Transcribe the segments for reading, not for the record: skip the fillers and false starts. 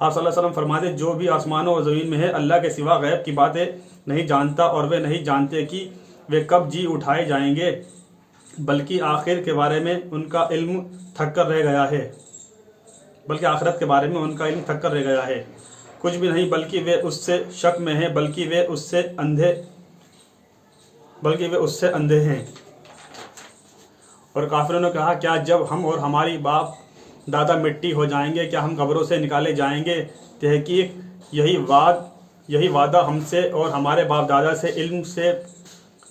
آپ صلی اللہ علیہ وسلم فرماتے جو بھی آسمانوں اور زمین میں ہے اللہ کے سوا غیب کی باتیں نہیں جانتا، اور وہ نہیں جانتے کہ وہ کب جی اٹھائے جائیں گے، بلکہ آخر کے بارے میں ان کا علم تھک کر رہ گیا ہے، بلکہ آخرت کے بارے میں ان کا علم تھک کر رہ گیا ہے، کچھ بھی نہیں، بلکہ وہ اس سے شک میں ہیں، بلکہ وہ اس سے اندھے ہیں۔ اور کافروں نے کہا کیا جب ہم اور ہماری باپ دادا مٹی ہو جائیں گے کیا ہم قبروں سے نکالے جائیں گے؟ تحقیق یہی وعدہ ہم سے اور ہمارے باپ دادا سے علم سے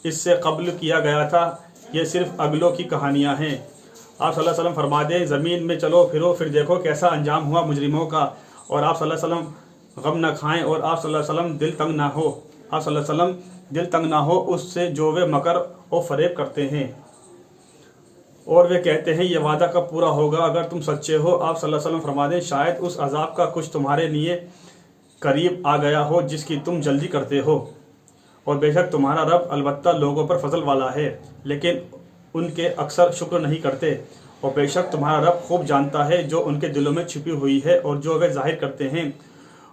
اس سے قبل کیا گیا تھا، یہ صرف اگلوں کی کہانیاں ہیں۔ آپ صلی اللہ علیہ وسلم فرما دیں زمین میں چلو پھرو، پھر دیکھو کیسا انجام ہوا مجرموں کا، اور آپ صلی اللہ علیہ وسلم غم نہ کھائیں، اور آپ صلی اللہ علیہ وسلم دل تنگ نہ ہو اس سے جو وہ مکر و فریب کرتے ہیں، اور وہ کہتے ہیں یہ وعدہ کب پورا ہوگا اگر تم سچے ہو۔ آپ صلی اللہ علیہ وسلم فرما دیں شاید اس عذاب کا کچھ تمہارے لیے قریب آ گیا ہو جس کی تم جلدی کرتے ہو، اور بے شک تمہارا رب البتہ لوگوں پر فضل والا ہے لیکن ان کے اکثر شکر نہیں کرتے، اور بے شک تمہارا رب خوب جانتا ہے جو ان کے دلوں میں چھپی ہوئی ہے اور جو وہ ظاہر کرتے ہیں،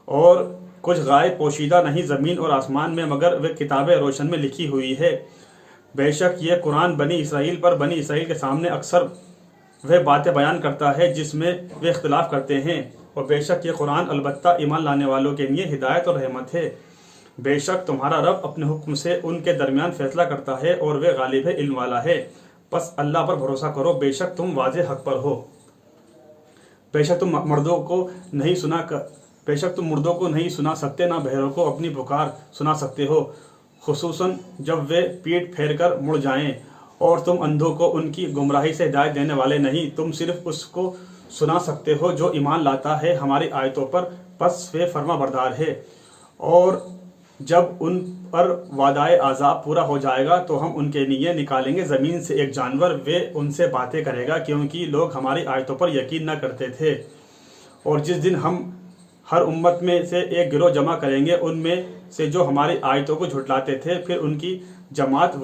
اور کچھ غائب پوشیدہ نہیں زمین اور آسمان میں مگر وہ کتاب روشن میں لکھی ہوئی ہے۔ بے شک یہ قرآن بنی اسرائیل کے سامنے اکثر وہ باتیں بیان کرتا ہے جس میں وہ اختلاف کرتے ہیں، اور بے شک یہ قرآن البتہ ایمان لانے والوں کے لیے ہدایت اور رحمت ہے۔ بے شک تمہارا رب اپنے حکم سے ان کے درمیان فیصلہ کرتا ہے اور وہ غالب ہے، علم والا ہے، بس اللہ پر بھروسہ کرو، بے شک تم واضح حق پر ہو۔ بے شک تم مردوں کو نہیں سنا سکتے، نہ بہروں کو اپنی پکار سنا سکتے ہو، خصوصاً جب وہ پیٹ پھیر کر مڑ جائیں، اور تم اندھوں کو ان کی گمراہی سے ہدایت دینے والے نہیں، تم صرف اس کو سنا سکتے ہو جو ایمان لاتا ہے ہماری آیتوں پر، پس وہ فرما بردار ہے۔ اور جب ان پر وعدۂ عذاب پورا ہو جائے گا تو ہم ان کے لیے نکالیں گے زمین سے ایک جانور، وہ ان سے باتیں کرے گا کیونکہ لوگ ہماری آیتوں پر یقین نہ کرتے تھے۔ اور جس دن ہم ہر امت میں سے ایک گروہ جمع کریں گے ان میں سے جو ہماری آیتوں کو جھٹلاتے تھے، پھر ان کی جماعت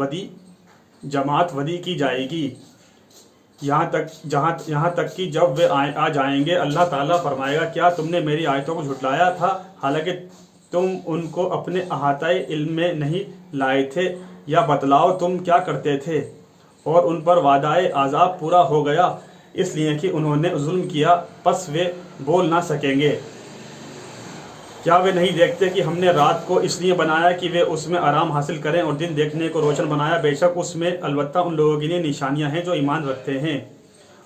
ودی کی جائے گی، یہاں تک کہ جب وہ آ جائیں گے اللہ تعالیٰ فرمائے گا کیا تم نے میری آیتوں کو جھٹلایا تھا حالانکہ تم ان کو اپنے احاطۂ علم میں نہیں لائے تھے، یا بتلاؤ تم کیا کرتے تھے؟ اور ان پر وعدۂ عذاب پورا ہو گیا اس لیے کہ انہوں نے ظلم کیا، پس وہ بول نہ سکیں گے۔ کیا وہ نہیں دیکھتے کہ ہم نے رات کو اس لیے بنایا کہ وہ اس میں آرام حاصل کریں، اور دن دیکھنے کو روشن بنایا، بے شک اس میں البتہ ان لوگوں کے لیے نشانیاں ہیں جو ایمان رکھتے ہیں۔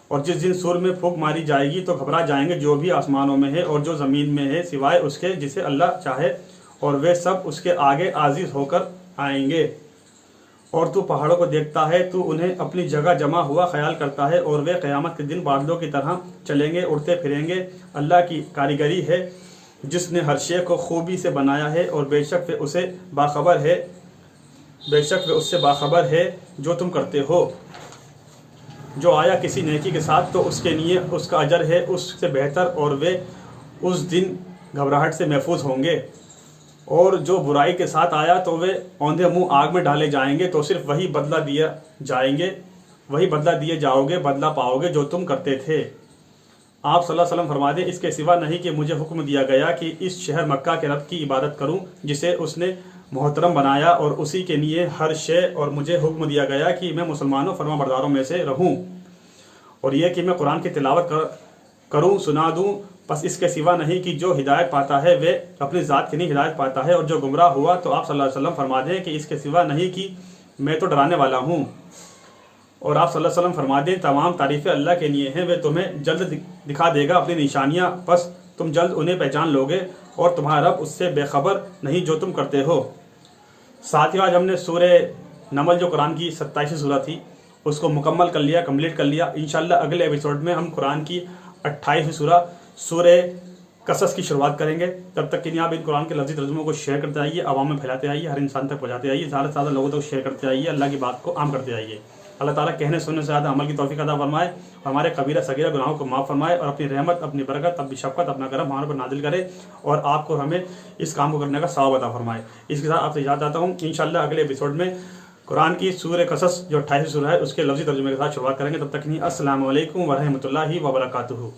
اور جس دن سور میں پھونک ماری جائے گی تو گھبرا جائیں گے جو بھی آسمانوں میں ہے اور جو زمین میں ہے سوائے اس کے جسے اللہ چاہے، اور وہ سب اس کے آگے عاجز ہو کر آئیں گے۔ اور تو پہاڑوں کو دیکھتا ہے، تو انہیں اپنی جگہ جمع ہوا خیال کرتا ہے، اور وہ قیامت کے دن بادلوں کی طرح چلیں گے، اڑتے پھریں گے۔ اللہ کی کاریگری ہے جس نے ہر شے کو خوبی سے بنایا ہے، اور بے شک وہ اس سے باخبر ہے جو تم کرتے ہو۔ جو آیا کسی نیکی کے ساتھ تو اس کے لیے اس کا اجر ہے اس سے بہتر، اور وہ اس دن گھبراہٹ سے محفوظ ہوں گے۔ اور جو برائی کے ساتھ آیا تو وہ اوندھے منہ آگ میں ڈالے جائیں گے، تو صرف وہی بدلہ دیے جاؤ گے، بدلہ پاؤ گے جو تم کرتے تھے۔ آپ صلی اللہ علیہ وسلم فرما دیں اس کے سوا نہیں کہ مجھے حکم دیا گیا کہ اس شہر مکہ کے رب کی عبادت کروں جسے اس نے محترم بنایا اور اسی کے لیے ہر شے، اور مجھے حکم دیا گیا کہ میں مسلمانوں فرما برداروں میں سے رہوں، اور یہ کہ میں قرآن کی تلاوت کروں، سنا دوں، پس اس کے سوا نہیں کہ جو ہدایت پاتا ہے وہ اپنی ذات کے لیے ہدایت پاتا ہے، اور جو گمراہ ہوا تو آپ صلی اللہ علیہ وسلم فرما دیں کہ اس کے سوا نہیں کہ میں تو ڈرانے والا ہوں۔ اور آپ صلی اللہ علیہ وسلم فرما دیں تمام تعریفیں اللہ کے لیے ہیں، وہ تمہیں جلد دکھا دے گا اپنی نشانیاں، پس تم جلد انہیں پہچان لوگے، اور تمہارا رب اس سے بے خبر نہیں جو تم کرتے ہو۔ ساتھیوں آج ہم نے سورہ نمل جو قرآن کی 27 سورہ تھی اس کو کمپلیٹ کر لیا۔ انشاءاللہ اگلے ایپیسوڈ میں ہم قرآن کی 28 سورہ قصص کی شروعات کریں گے۔ تب تک کے لیے آپ ان قرآن کے لفظی ترجموں کو شیئر کرتے آئیے، عوام میں پھیلاتے آئیے، ہر انسان تک پہنچاتے آئیے، زیادہ سے زیادہ لوگوں تک شیئر کرتے آئیے، اللہ کی بات کو عام کرتے آئیے۔ اللہ تعالیٰ کہنے سننے سے زیادہ عمل کی توفیق عطا فرمائے، اور ہمارے کبیرہ صغیرہ گناہوں کو معاف فرمائے، اور اپنی رحمت، اپنی برکت، اپنی شفقت، اپنا کرم ہمارے پر نازل کرے، اور آپ کو ہمیں اس کام کو کرنے کا ثواب عطا فرمائے۔ اس کے ساتھ آپ سے اجازت چاہتا ہوں، انشاءاللہ اگلے ایپیسوڈ میں قرآن کی سورہ قصص جو 28 سورہ ہے اس کے لفظی ترجمے کے ساتھ شروعات کریں گے۔ تب تک نہیں، السلام علیکم ورحمۃ اللہ وبرکاتہ۔